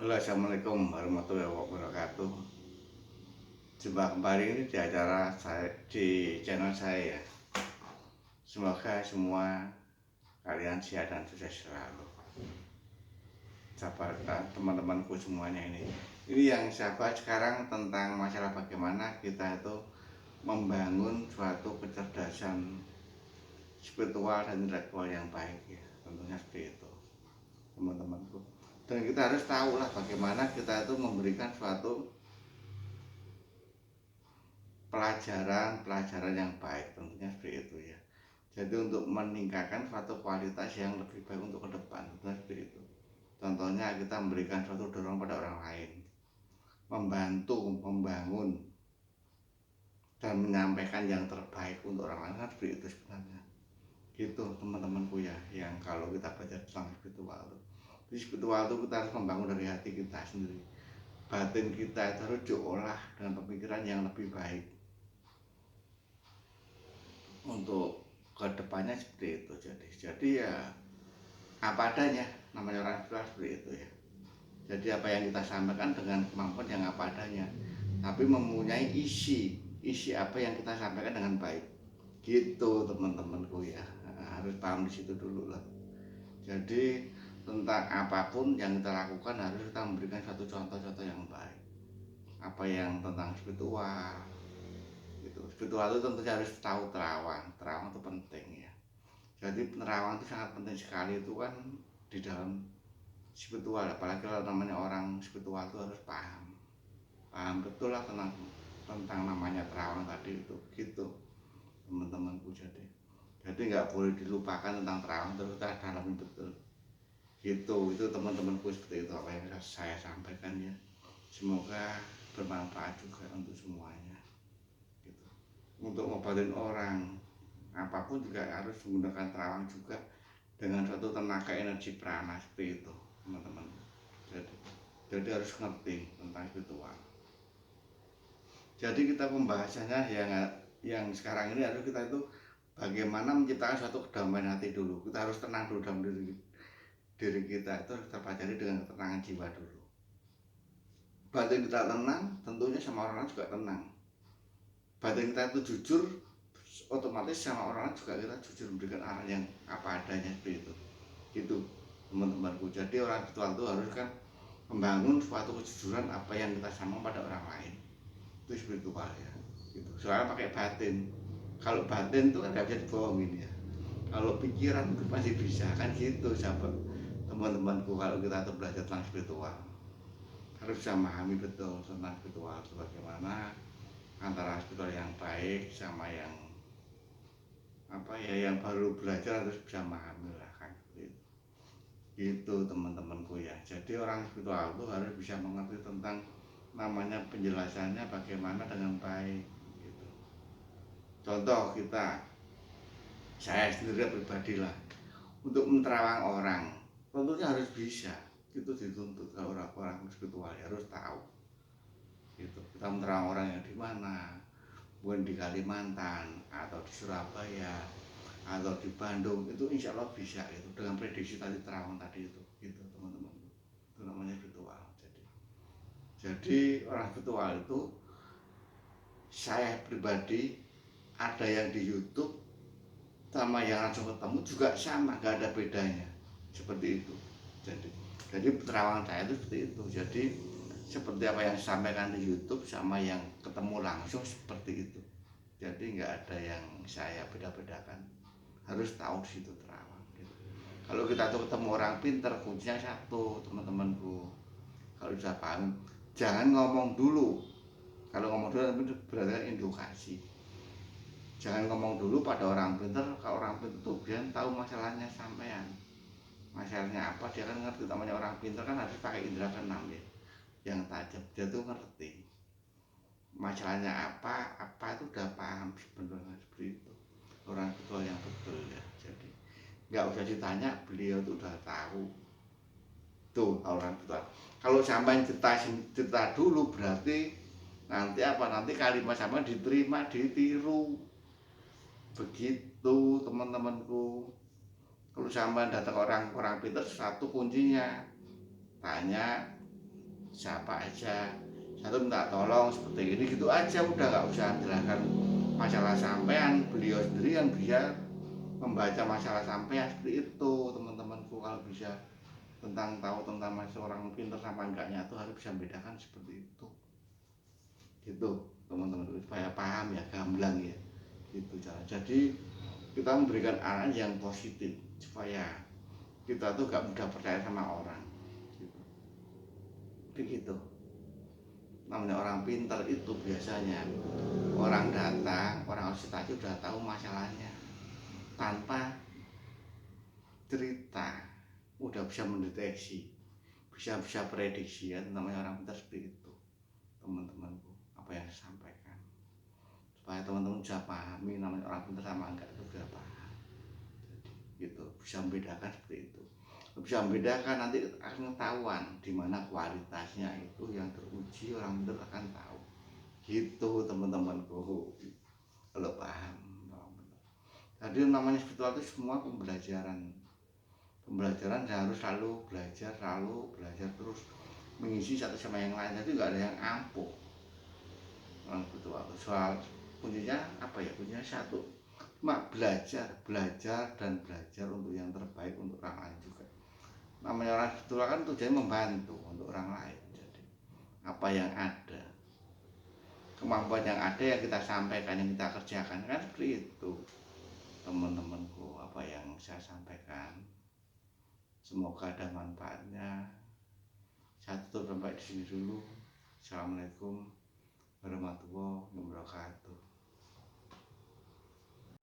Halo, assalamualaikum warahmatullahi wabarakatuh. Jumpa kembali ini di acara saya di channel saya ya. Semoga semua kalian sehat dan sukses selalu. Sahabat teman-temanku semuanya ini. Ini yang saya bahas sekarang tentang masalah bagaimana kita itu membangun suatu kecerdasan spiritual dan intelektual yang baik ya. Tentunya seperti itu, teman-temanku. Dan kita harus tahu lah bagaimana kita itu memberikan suatu pelajaran yang baik, tentunya seperti itu ya. Jadi untuk meningkatkan suatu kualitas yang lebih baik untuk ke depan, tentunya seperti itu. Contohnya kita memberikan suatu dorong pada orang lain, membantu, membangun, dan menyampaikan yang terbaik untuk orang lain, kan seperti itu sebenarnya. Gitu teman-temanku ya, yang kalau kita belajar tentang spiritual itu. Di spiritual itu kita harus membangun dari hati kita sendiri. Batin kita itu harus diolah dengan pemikiran yang lebih baik untuk kedepannya seperti itu. Jadi ya apa adanya, namanya orang spiritual seperti itu ya. Jadi apa yang kita sampaikan dengan kemampuan yang apa adanya, tapi mempunyai isi apa yang kita sampaikan dengan baik. Gitu teman-temanku ya, harus paham di situ dulu lah. Jadi tentang apapun yang kita lakukan harus kita memberikan satu contoh-contoh yang baik. Apa yang tentang spiritual gitu. Spiritual itu tentunya harus tahu terawang itu penting ya. Jadi penerawang itu sangat penting sekali itu kan di dalam spiritual, apalagi kalau namanya orang spiritual itu harus paham betul lah tentang namanya terawang tadi itu gitu teman-temanku. Jadi nggak boleh dilupakan tentang terawang, terus kita dalami betul gitu. Itu teman-temanku seperti itu apa yang saya sampaikan ya. Semoga bermanfaat juga untuk semuanya gitu. Untuk ngobatin orang apapun juga harus menggunakan terawang juga dengan suatu tenaga energi prana seperti itu teman-teman. Jadi harus ngerti tentang spiritual. Jadi kita pembahasannya yang sekarang ini harus kita itu bagaimana menciptakan suatu kedamaian hati dulu. Kita harus tenang dulu dalam diri kita, itu harus terpelajari dengan ketenangan jiwa dulu. Batin kita tenang, tentunya sama orang lain juga tenang. Batin kita itu jujur, otomatis sama orang lain juga kita jujur memberikan arah yang apa adanya seperti itu. Gitu teman-temanku. Jadi orang spiritual itu harus kan membangun suatu kejujuran apa yang kita sampaikan pada orang lain. Itu spiritual ya gitu. Soalnya pakai batin. Kalau batin itu kan nggak bisa dibohongin ya. Kalau pikiran itu masih bisa kan gitu sahabat teman-temanku. Kalau kita tuh belajar tentang spiritual harus bisa memahami betul tentang spiritual itu bagaimana antara spiritual yang baik sama yang apa ya, yang baru belajar harus bisa memahami lah kan gitu teman-temanku ya. Jadi orang spiritual itu harus bisa mengerti tentang namanya penjelasannya bagaimana dengan baik gitu. Contoh saya sendiri pribadi lah, untuk menerawang orang tentunya harus bisa, itu dituntut. Kalau orang spiritual ya harus tahu gitu. Kita menerawang orang yang di mana, mungkin di Kalimantan atau di Surabaya atau di Bandung, itu insya Allah bisa itu dengan prediksi tadi terawang tadi itu gitu teman-teman. Itu namanya spiritual. Jadi orang spiritual itu saya pribadi ada yang di YouTube sama yang langsung ketemu juga sama, nggak ada bedanya seperti itu. Jadi terawangan saya itu seperti itu. Jadi seperti apa yang disampaikan di YouTube sama yang ketemu langsung seperti itu. Jadi nggak ada yang saya beda-bedakan. Harus tahu di situ terawang. Gitu. Kalau kita tuh ketemu orang pinter, kuncinya satu teman-temanku. Kalau sudah paham, jangan ngomong dulu. Kalau ngomong dulu berarti kan edukasi. Jangan ngomong dulu pada orang pinter. Kalau orang pinter tuh biar tahu masalahnya sampean. Masalahnya apa dia kan ngerti. Namanya orang pinter kan harus pakai indera keenam ya, yang tajam. Dia tuh ngerti masalahnya apa itu udah paham sebenarnya seperti itu. Orang betul yang betul ya. Jadi nggak usah ditanya, beliau tuh udah tahu tuh orang betul. Kalau sampai cerita dulu berarti nanti kalimat sampai diterima ditiru begitu teman-temanku. Kalau sampai datang orang pintar, satu kuncinya tanya siapa aja, satu minta tolong seperti ini gitu aja, udah nggak usah jelaskan masalah sampean, beliau sendiri yang bisa membaca masalah sampean seperti itu teman-temanku. Kalau bisa tahu tentang masalah orang pintar sama enggaknya itu harus bisa membedakan seperti itu gitu teman-teman, supaya paham ya, gamblang ya gitu cara. Jadi kita memberikan arahan yang positif supaya kita tuh gak mudah percaya sama orang gitu. Begitu namanya orang pintar itu, biasanya orang datang, orang konsultasi udah tahu masalahnya tanpa cerita, udah bisa mendeteksi, bisa prediksi ya. Namanya orang pintar seperti itu teman-temanku, apa yang saya sampaikan supaya teman-teman bisa pahami namanya orang pintar sama enggak itu udah paham. Jadi gitu, bisa membedakan seperti itu, bisa membedakan, nanti akan ketahuan di mana kualitasnya itu yang teruji, orang pintar akan tahu gitu teman-temanku, kalau paham. Jadi namanya spiritual itu semua pembelajaran harus selalu belajar terus, mengisi satu sama yang lain. Jadi nggak ada yang ampuh orang spiritual. Soal kuncinya apa ya, kuncinya satu, cuma belajar dan belajar untuk yang terbaik untuk orang lain juga. Namanya orang spiritual kan tujuannya membantu untuk orang lain. Jadi apa yang ada, kemampuan yang ada yang kita sampaikan, yang kita kerjakan, kan seperti itu teman-temanku apa yang saya sampaikan. Semoga ada manfaatnya. Saya tutup sampai di sini dulu. Assalamualaikum warahmatullahi wabarakatuh.